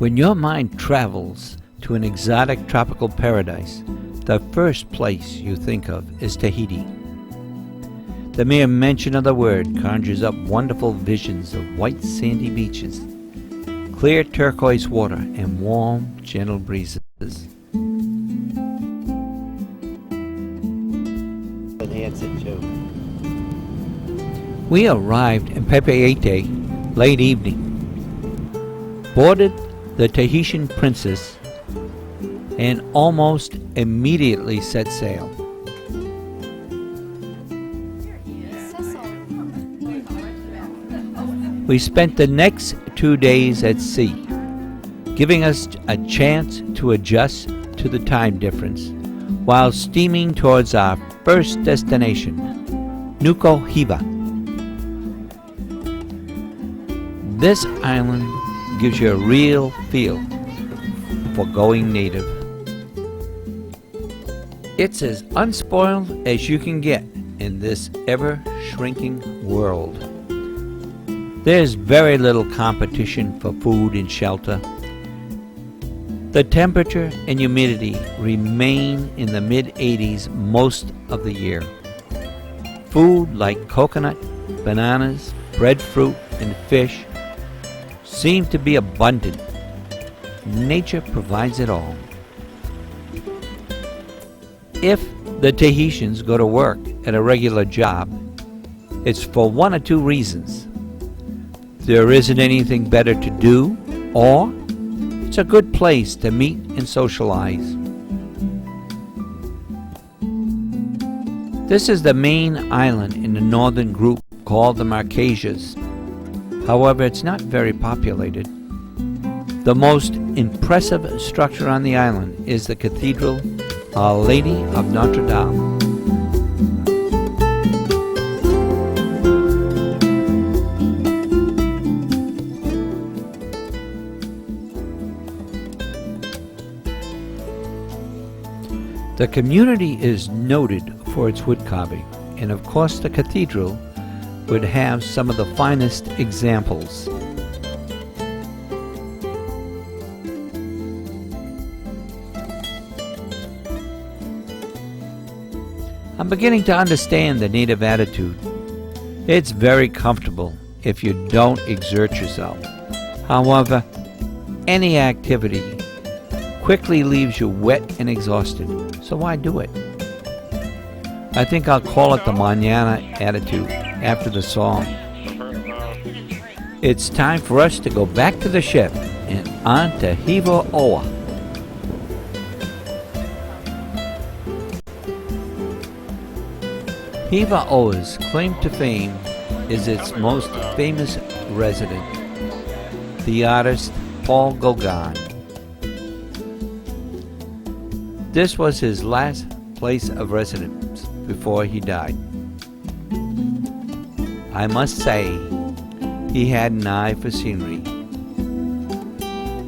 When your mind travels to an exotic tropical paradise, the first place you think of is Tahiti. The mere mention of the word conjures up wonderful visions of white sandy beaches, clear turquoise water, and warm, gentle breezes. Enhance it too. We arrived in Papeete late evening, boarded the Tahitian Princess, and almost immediately set sail. We spent the next 2 days at sea, giving us a chance to adjust to the time difference while steaming towards our first destination, Nuku Hiva. This island gives you a real feel for going native. It's as unspoiled as you can get in this ever-shrinking world. There's very little competition for food and shelter. The temperature and humidity remain in the mid-80s most of the year. Food like coconut, bananas, breadfruit, and fish seem to be abundant. Nature provides it all. If the Tahitians go to work at a regular job, it's for one or two reasons. There isn't anything better to do, or it's a good place to meet and socialize. This is the main island in the northern group called the Marquesas. However, it's not very populated. The most impressive structure on the island is the Cathedral Our Lady of Notre Dame. The community is noted for its wood carving, and of course the cathedral would have some of the finest examples. I'm beginning to understand the native attitude. It's very comfortable if you don't exert yourself. However, any activity quickly leaves you wet and exhausted, so why do it? I think I'll call it the mañana attitude after the song. It's time for us to go back to the ship and on to Hiva Oa. Hiva Oa's claim to fame is its most famous resident, the artist Paul Gauguin. This was his last place of residence before he died. I must say, he had an eye for scenery.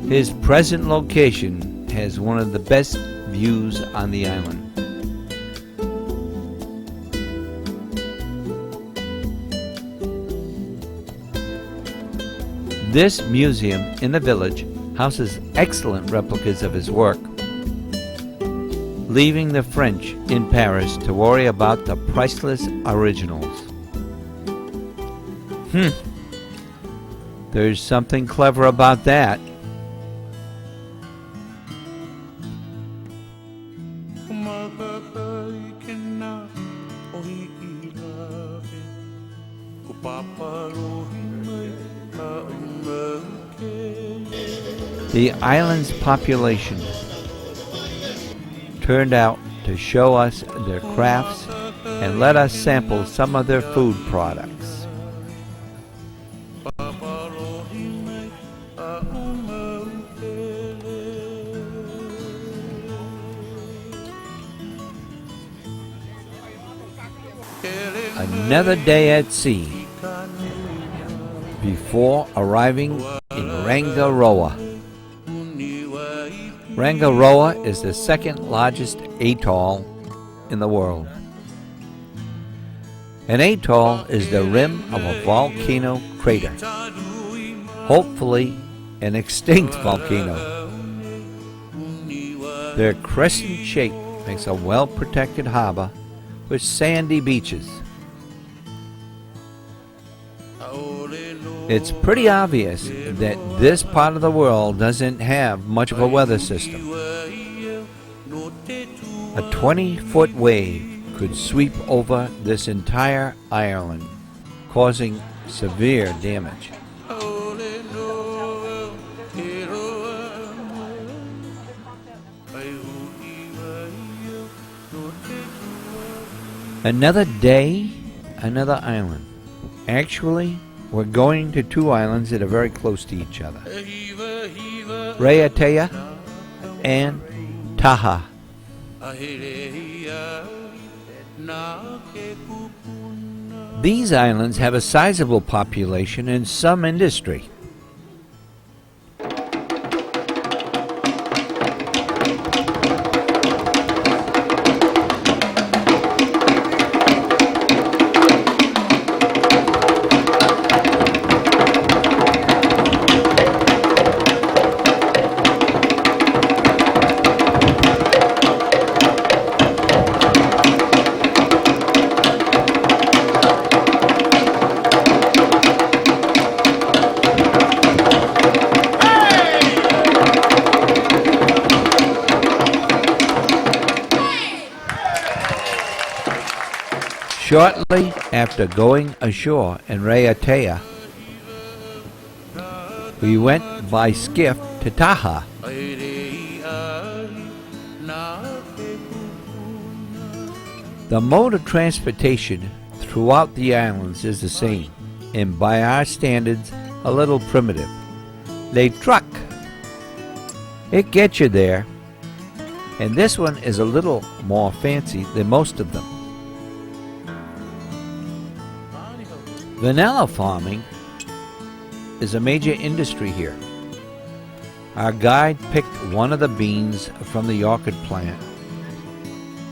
His present location has one of the best views on the island. This museum in the village houses excellent replicas of his work, leaving the French in Paris to worry about the priceless originals. There's something clever about that. The island's population turned out to show us their crafts and let us sample some of their food products. Another day at sea before arriving in Rangiroa. Rangiroa is the second largest atoll in the world. An atoll is the rim of a volcano crater. Hopefully, an extinct volcano. Their crescent shape makes a well-protected harbor with sandy beaches. It's pretty obvious that this part of the world doesn't have much of a weather system. A 20-foot wave could sweep over this entire island, causing severe damage. Another day, another island. Actually, we're going to two islands that are very close to each other. Raiatea and Taha. These islands have a sizable population and some industry. Shortly after going ashore in Raiatea, we went by skiff to Taha. The mode of transportation throughout the islands is the same, and by our standards, a little primitive. They truck. It gets you there, and this one is a little more fancy than most of them. Vanilla farming is a major industry here. Our guide picked one of the beans from the orchid plant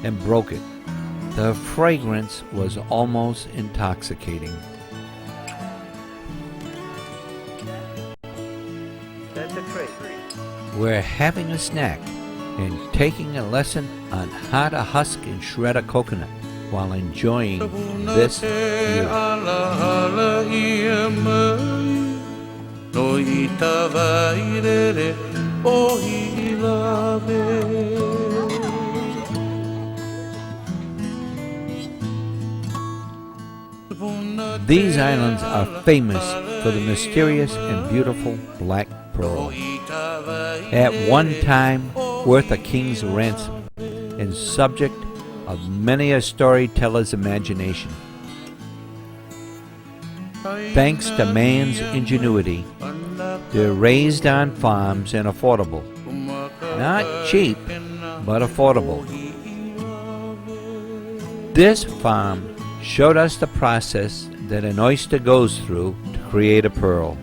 and broke it. The fragrance was almost intoxicating. That's a treat. We're having a snack and taking a lesson on how to husk and shred a coconut while enjoying this view. These islands are famous for the mysterious and beautiful black pearl. At one time worth a king's ransom and subject of many a storyteller's imagination. Thanks to man's ingenuity, they're raised on farms and affordable. Not cheap, but affordable. This farm showed us the process that an oyster goes through to create a pearl.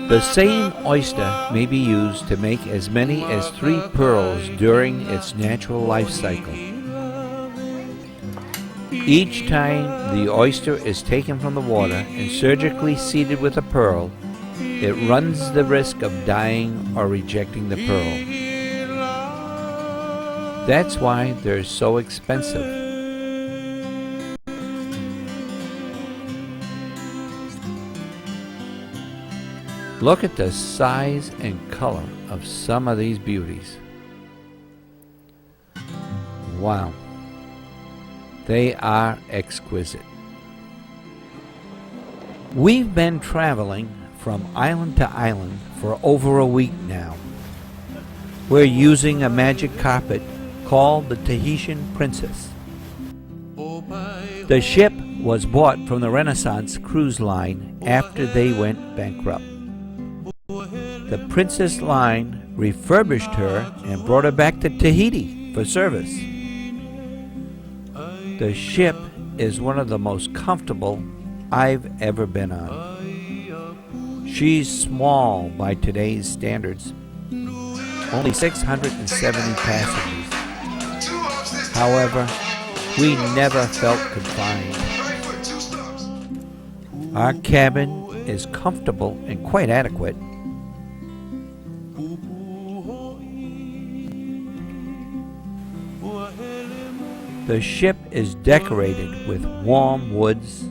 The same oyster may be used to make as many as 3 pearls during its natural life cycle. Each time the oyster is taken from the water and surgically seeded with a pearl, it runs the risk of dying or rejecting the pearl. That's why they're so expensive. Look at the size and color of some of these beauties. Wow. They are exquisite. We've been traveling from island to island for over a week now. We're using a magic carpet called the Tahitian Princess. The ship was bought from the Renaissance cruise line after they went bankrupt. The Princess Line refurbished her and brought her back to Tahiti for service. The ship is one of the most comfortable I've ever been on. She's small by today's standards, only 670 passengers. However, we never felt confined. Our cabin is comfortable and quite adequate. The ship is decorated with warm woods,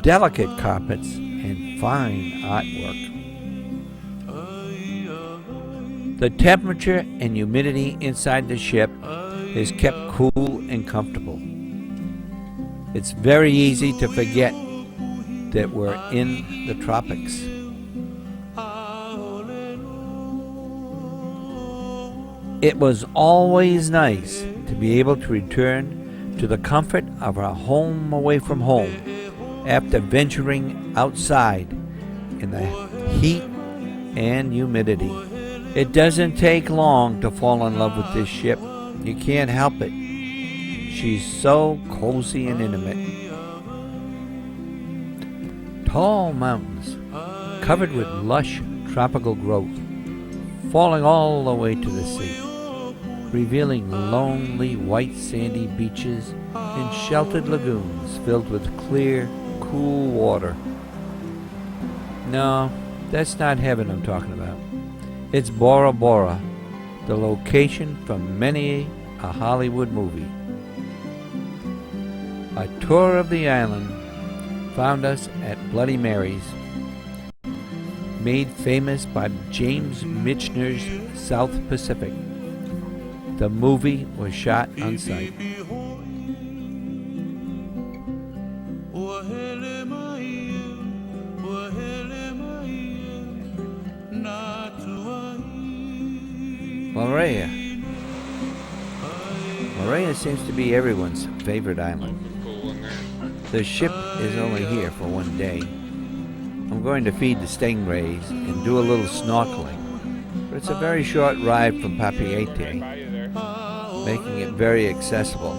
delicate carpets, and fine artwork. The temperature and humidity inside the ship is kept cool and comfortable. It's very easy to forget that we're in the tropics. It was always nice to be able to return to the comfort of our home away from home after venturing outside in the heat and humidity. It doesn't take long to fall in love with this ship. You can't help it. She's so cozy and intimate. Tall mountains covered with lush tropical growth, falling all the way to the sea, revealing lonely white sandy beaches and sheltered lagoons filled with clear, cool water. No, that's not heaven I'm talking about. It's Bora Bora, the location from many a Hollywood movie. A tour of the island found us at Bloody Mary's, made famous by James Michener's South Pacific. The movie was shot on site. Moorea seems to be everyone's favorite island. The ship is only here for one day. I'm going to feed the stingrays and do a little snorkeling, but it's a very short ride from Papeete, making it very accessible.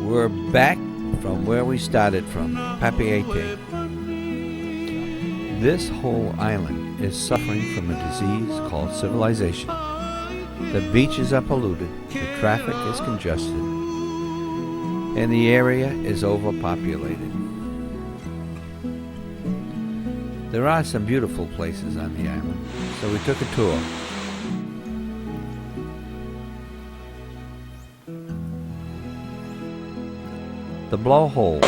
We're back from where we started from, Papeete. This whole island is suffering from a disease called civilization. The beaches are polluted, the traffic is congested, and the area is overpopulated. There are some beautiful places on the island, so we took a tour. The blowhole.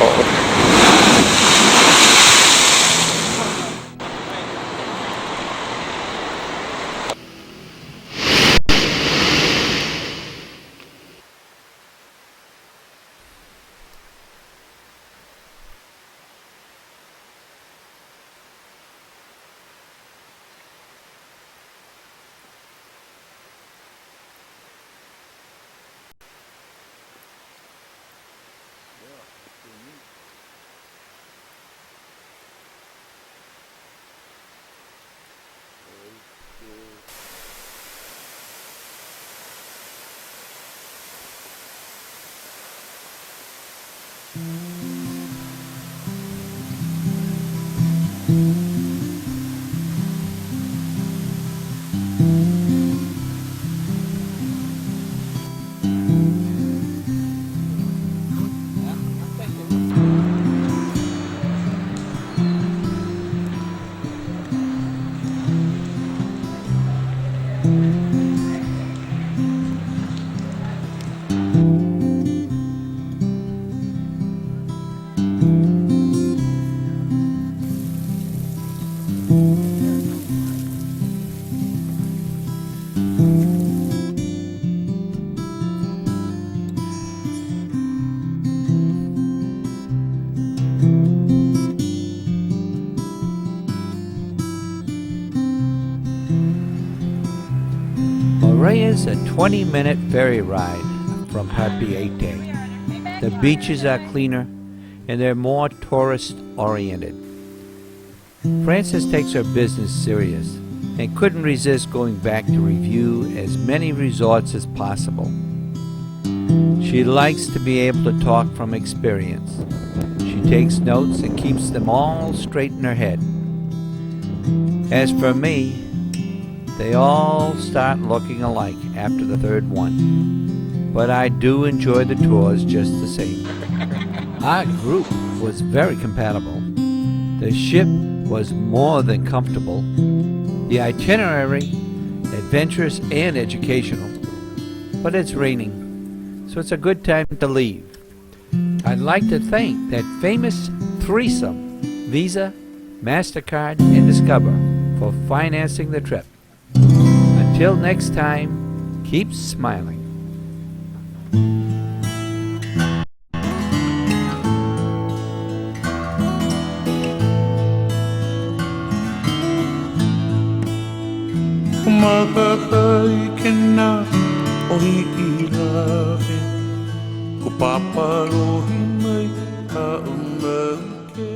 Moorea is a 20-minute ferry ride from Papeete. The beaches are cleaner and they're more tourist-oriented. Frances takes her business serious and couldn't resist going back to review as many resorts as possible. She likes to be able to talk from experience. She takes notes and keeps them all straight in her head. As for me, they all start looking alike after the third one, but I do enjoy the tours just the same. Our group was very compatible. The ship was more than comfortable. The itinerary, adventurous and educational, but it's raining, so it's a good time to leave. I'd like to thank that famous threesome, Visa, MasterCard, and Discover, for financing the trip. Until next time, keep smiling. Kumakaikena ohi I lawe Ko papalohi mai ka umauke